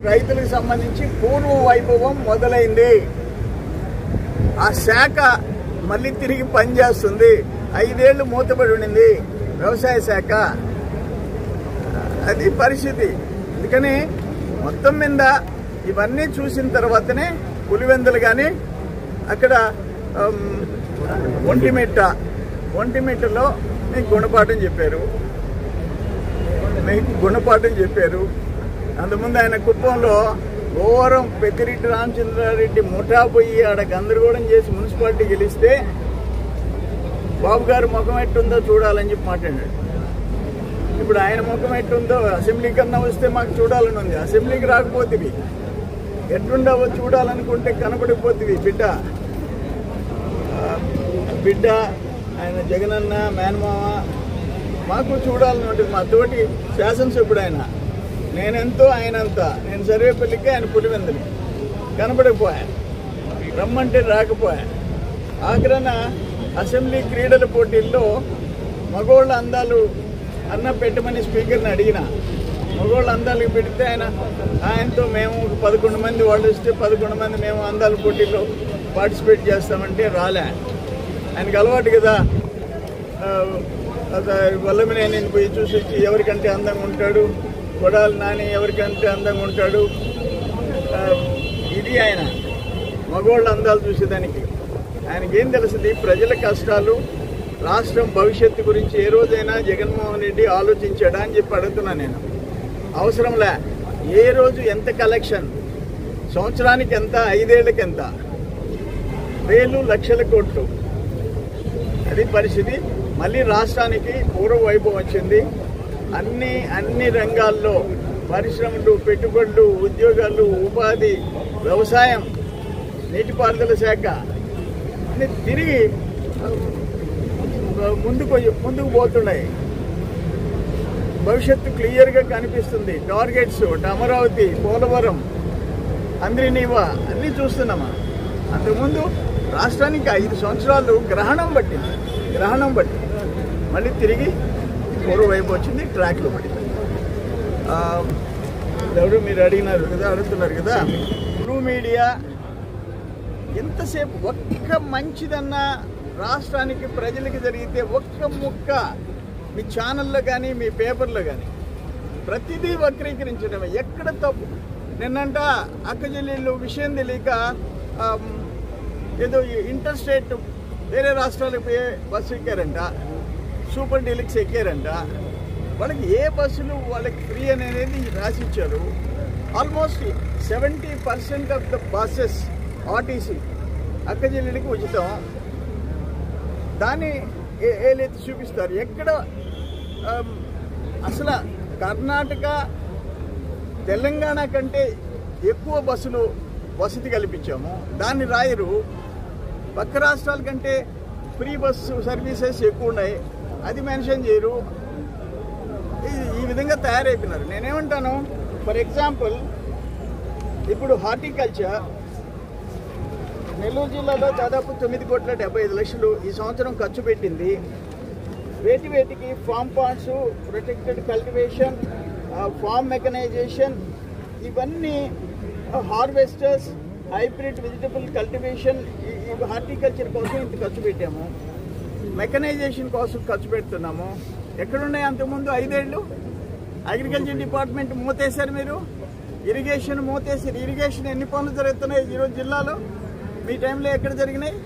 రైతులకు సంబంధించి పూర్వ వైభవం మొదలైంది. ఆ శాఖ మళ్ళీ తిరిగి పనిచేస్తుంది. 5 ఏళ్లు మూతపడి ఉండింది వ్యవసాయ శాఖ. అది పరిస్థితి. అందుకని మొత్తం మీద ఇవన్నీ చూసిన తర్వాతనే పులివెందులు కానీ అక్కడ ఒంటిమిట్టలో మీకు గుణపాఠం చెప్పారు. అంతకుముందు ఆయన కుప్పంలో ఓవరం పెద్దిరెడ్డి రామచంద్రారెడ్డి ముఠా పోయి ఆడ గందరగోళం చేసి మున్సిపాలిటీ గెలిస్తే బాబు గారు ముఖం ఎట్టుందో చూడాలని చెప్పి మాట్లాడాడు. ఇప్పుడు ఆయన ముఖం ఎట్టుందో అసెంబ్లీ కన్నా వస్తే మాకు చూడాలని ఉంది. అసెంబ్లీకి రాకపోతుంది, ఎట్లుండవో చూడాలనుకుంటే కనపడిపోతుంది. బిడ్డ ఆయన జగనన్న మేనమామ మాకు చూడాలని ఉంటుంది. మా తోటి శాసనసభ్యుడు ఆయన. నేనెంతో ఆయనంతా. నేను సర్వేపల్లికి, ఆయన పులివెందులకి. కనపడిపోయా, రమ్మంటే రాకపోయా. ఆఖరణ అసెంబ్లీ క్రీడల పోటీల్లో మగోళ్ళ అందాలు అన్న పెట్టమని స్పీకర్ని అడిగిన. మగోళ్ళ అందాలకు పెడితే ఆయనతో మేము 11 మంది వాళ్ళు వస్తే 11 మంది మేము అందాల పోటీల్లో పార్టిసిపేట్ చేస్తామంటే రాలే. ఆయనకు అలవాటు కదా, వల్లమనేని పోయి చూసి వచ్చి ఎవరికంటే అందంగా ఉంటాడు, కొడాలి నాని ఎవరికంటే అందంగా ఉంటాడు. ఇది ఆయన మగోళ్ళ అందాలు చూసేదానికి. ఆయనకేం తెలుస్తుంది? ప్రజల కష్టాలు, రాష్ట్రం భవిష్యత్తు గురించి ఏ రోజైనా జగన్మోహన్ రెడ్డి ఆలోచించాడా అని చెప్పి అడుగుతున్నా నేను. అవసరంలే. ఏ రోజు ఎంత కలెక్షన్, సంవత్సరానికి ఎంత, 5 ఏళ్ళకి ఎంత, వేలు లక్షల కోట్లు. అది పరిస్థితి. మళ్ళీ రాష్ట్రానికి పూర్వ వైభవం వచ్చింది. అన్ని రంగాల్లో పరిశ్రమలు, పెట్టుబడులు, ఉద్యోగాలు, ఉపాధి, వ్యవసాయం, నీటిపారుదల శాఖ అన్ని తిరిగి ముందుకు పోతున్నాయి. భవిష్యత్తు క్లియర్గా కనిపిస్తుంది. టార్గెట్స్ అమరావతి, పోలవరం, అంద్రినీవా అన్నీ చూస్తున్నామా. అంతకుముందు రాష్ట్రానికి 5 సంవత్సరాలు గ్రహణం బట్టి మళ్ళీ తిరిగి పూర్వ వైపు వచ్చింది, ట్రాక్లో పడింది. ఎవరు మీరు అడుగుతున్నారు కదా, బ్లూ మీడియా ఎంతసేపు ఒక్క మంచిదన్నా రాష్ట్రానికి ప్రజలకి జరిగితే ఒక్క ముక్క మీ ఛానల్లో కానీ మీ పేపర్లో కానీ ప్రతిదీ వక్రీకరించడమే. ఎక్కడ తప్పు? నిన్నంట అక్కచెల్లెళ్ళు విషయం తెలియక ఏదో ఇంటర్ స్టేట్ వేరే రాష్ట్రాలకు పోయే బస్సు ఎక్కారంట, సూపర్ డీలక్స్ ఎక్కారంట. వాళ్ళకి ఏ బస్సులు వాళ్ళకి ఫ్రీ అనేది రాసిచ్చారు. Almost 70% of the buses RTC అక్కచెల్లెళ్ళకి ఉచితం. దాన్ని ఏలైతే చూపిస్తారు. ఎక్కడ అసలు కర్ణాటక, తెలంగాణ కంటే ఎక్కువ బస్సులు వసతి కల్పించాము, దాన్ని రాయరు. పక్క రాష్ట్రాల కంటే ఫ్రీ బస్సు సర్వీసెస్ ఎక్కువ ఉన్నాయి, అది మెన్షన్ చేయరు. ఈ విధంగా తయారైపోయినారు. నేనేమంటాను, ఫర్ ఎగ్జాంపుల్ ఇప్పుడు హార్టికల్చర్ నెల్లూరు జిల్లాలో దాదాపు 9,75,00,000 ఈ సంవత్సరం ఖర్చు పెట్టింది. వేటికి farm ponds, protected cultivation, farm mechanisation, ఇవన్నీ హార్వెస్టర్స్, హైబ్రిడ్ వెజిటబుల్ కల్టివేషన్, ఈ హార్టికల్చర్ కోసం ఇంత ఖర్చు పెట్టాము. మెకనైజేషన్ కోసం ఖర్చు పెడుతున్నాము. ఎక్కడున్నాయి అంతకుముందు 5 ఏళ్ళు? అగ్రికల్చర్ డిపార్ట్మెంట్ మూతేశారు మీరు. ఇరిగేషన్ మూతేసారు. ఇరిగేషన్ ఎన్ని పనులు జరుగుతున్నాయి ఈరోజు జిల్లాలో? మీ టైంలో ఎక్కడ జరిగినాయి?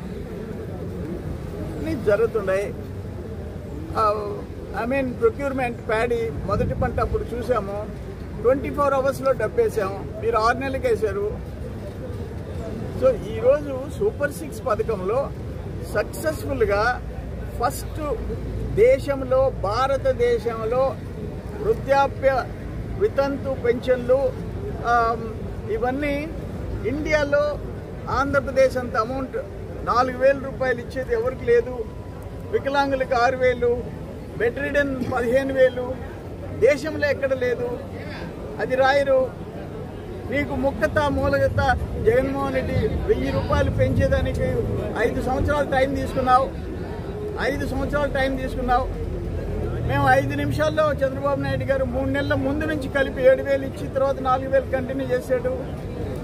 జరుగుతున్నాయి. ప్రొక్యూర్మెంట్ ప్యాడీ మొదటి పంట అప్పుడు చూసాము, 24 అవర్స్లో డబ్బేసాము. మీరు 6 నెలలకు వేశారు. సో ఈరోజు సూపర్ 6 పథకంలో సక్సెస్ఫుల్గా ఫస్ట్ దేశంలో, భారతదేశంలో వృద్ధాప్య వితంతు పెన్షన్లు ఇవన్నీ ఇండియాలో ఆంధ్రప్రదేశ్ అంత అమౌంట్ 4,000 రూపాయలు ఇచ్చేది ఎవరికి లేదు. వికలాంగులకు 6,000, బెడ్ రిడన్ 15,000, దేశంలో ఎక్కడ లేదు. అది రాయరు. నీకు ముక్కత మూలగత జగన్మోహన్ రెడ్డి 1000 రూపాయలు పెంచేదానికి 5 సంవత్సరాలు టైం తీసుకున్నావు. మేము 5 నిమిషాల్లో చంద్రబాబు నాయుడు గారు 3 నెలల ముందు నుంచి కలిపి 7,000 ఇచ్చి తర్వాత 4,000 కంటిన్యూ చేశాడు.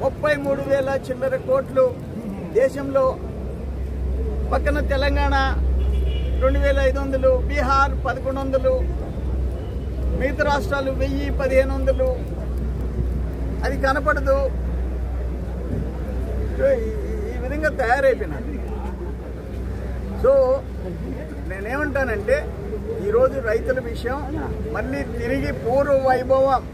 33,000 చిల్లర కోట్లు దేశంలో. పక్కన తెలంగాణ 2,500, బీహార్ 1,100, మిగతా రాష్ట్రాలు 1,000, 1,500. అది కనపడదు. ఈ విధంగా తయారైపోయినారు. సో నేనేమంటానంటే ఈరోజు రైతుల విషయం మళ్ళీ తిరిగి పూర్వ వైభవం